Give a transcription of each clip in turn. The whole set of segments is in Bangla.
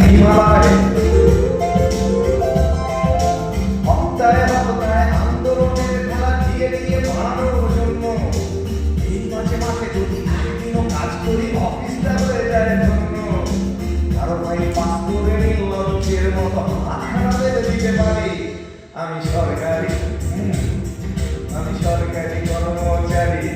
হিমালয় হত্যায় হত্যায় আন্দোলনের খেলা দিয়ে দিয়ে বানানোর জন্য এই মাঝে মাঝে যদি একদিনও কাজ করি অফিসটা হয়ে যায় ধন্য কারো ভাই পাস করে নির্লজ্জের মতো হাতখানা দেবে দিতে পারি আমি সরকারি কর্মচারী।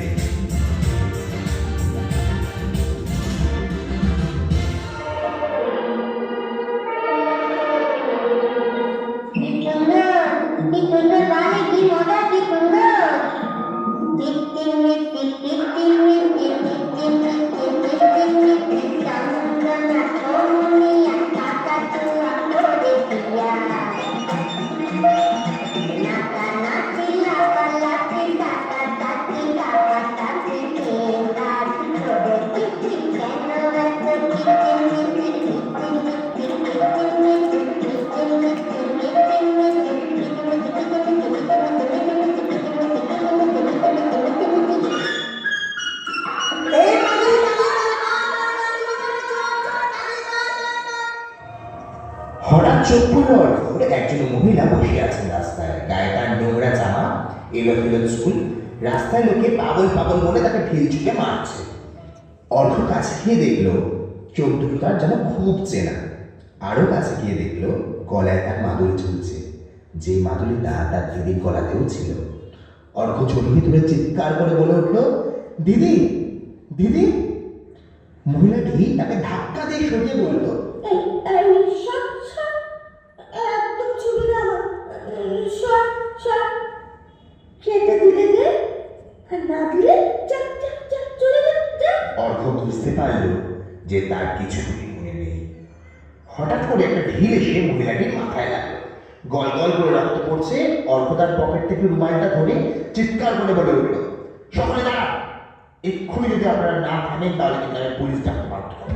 হঠাৎ চোখ পড়ল অর্ঘ্যর একজন মহিলা বসে আছেন রাস্তায়, গায়ে তার নোংরা জামা, এলোমেলো চুল, রাস্তায় লোকে পাগল পাগল বলে তাকে ঢিল ছুটে মারছে। অর্ঘ্য কাছে গিয়ে দেখলো চোখ দুটো তার যেন খুব চেনা। আরো কাছে গিয়ে দেখলো গলায় তার মাদুলি ঝুলছে, যে মাদুলিটা তার দিদির গলাতেও ছিল। অর্ঘ্য চমকে তুলে চিৎকার করে বলে উঠল, দিদি দিদি। মহিলাটি তাকে ধাক্কা দিয়ে সরিয়ে বলল, অর্ঘ্য বুঝতে পারল যে তার কিছুই মনে নেই। হঠাৎ করে একটা ঢিল এসে মহিলাটির মাথায় লাগলো, গল গল করে রক্ত পড়ছে। অর্ঘ্য তার পকেট থেকে রুমালটা ধরে চিৎকার করে বলে উঠল, সকলে দাঁড়া, এক্ষুনি যদি আপনারা না থামেন তাহলে কিন্তু আমি পুলিশ ডাকতে বাধ্য হব।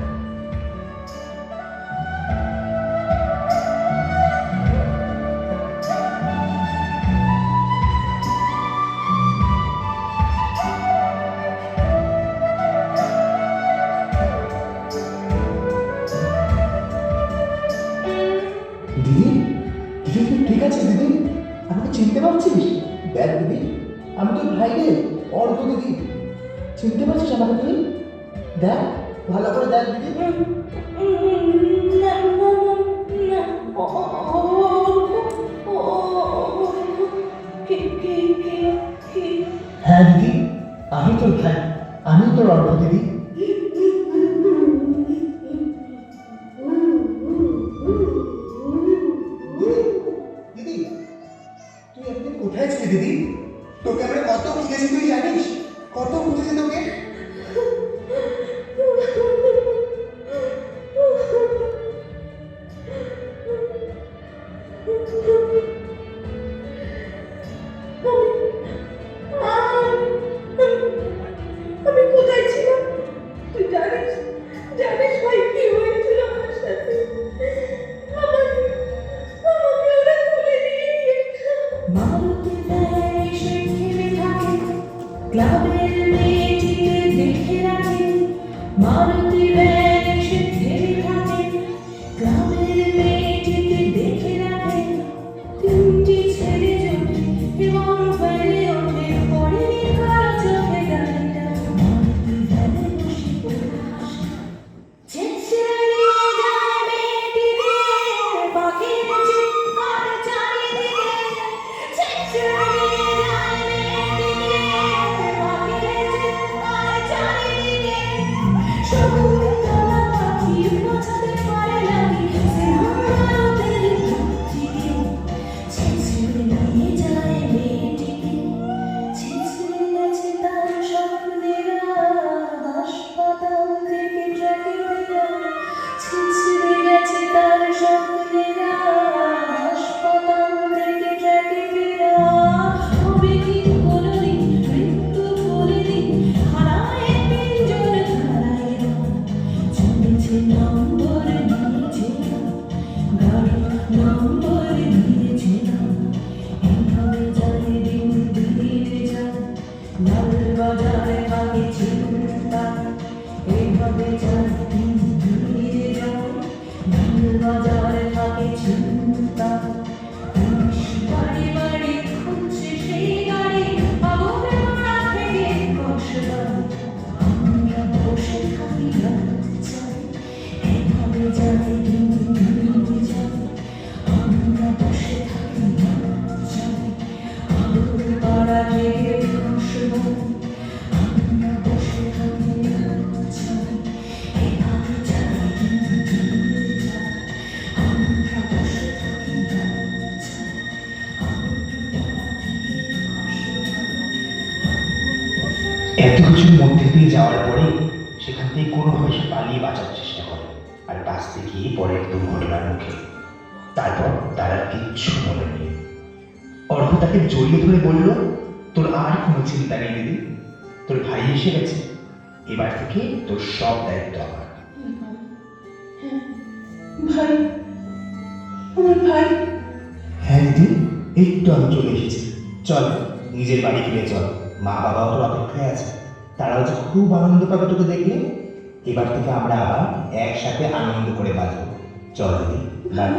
দিদি দিদি তুই ঠিক আছিস? দিদি আমাকে চিনতে পারছিস? দেখ দিদি, আমি তোর ভাই রে, অর্ঘ্য দিদি। চিনতে পারছিস আমাকে তুই? দেখ, ভালো করে দেখ দিদি। হ্যাঁ দিদি, আমি তোর ভাই, আমি তোর অর্ঘ্য দিদি। দিদি তুই একদিন কোথায় ছিলি দিদি? তোকে আমরা কত খুঁজেছি তুই জানিস? কত খুঁজেছি তোকে। আমি কোথায় ছিলাম তুই জানিস? জানিস ভাই কি হয়েছিল আমার সাথে? আমাকে ওরা তুলে নিয়ে গিয়েছে। মারুতি দেয় সে ঘিরে থাকে, ক্লাবের মেয়েটিকে এত কিছুর মধ্যে দিয়ে যাওয়ার পরে সেখান থেকে কোনোভাবে সে পালিয়ে বাঁচার চেষ্টা করে আর বাঁচতে গিয়ে পরে একদম ঘটনার মুখে। তারপর তার আর কিচ্ছু মনে নেই। অর্ঘ তাকে জড়িয়ে ধরে বলল, তোর আর কোনো চিন্তা নেই দিদি, তোর ভাই এসে গেছে, এবার থেকে তোর সব দায়িত্ব আমার। ভাই, আমার ভাই। হ্যাঁ দিদি, এই তো আমি চলে এসেছি, চল নিজের বাড়ি ফিরে চল, মা বাবাও তোর অপেক্ষায় আছে, তারাও যে খুব আনন্দ পাবে তোকে দেখলে। এবার থেকে আমরা আবার একসাথে আনন্দ করে বাঁচবো। চল দিদি, বাড়ি।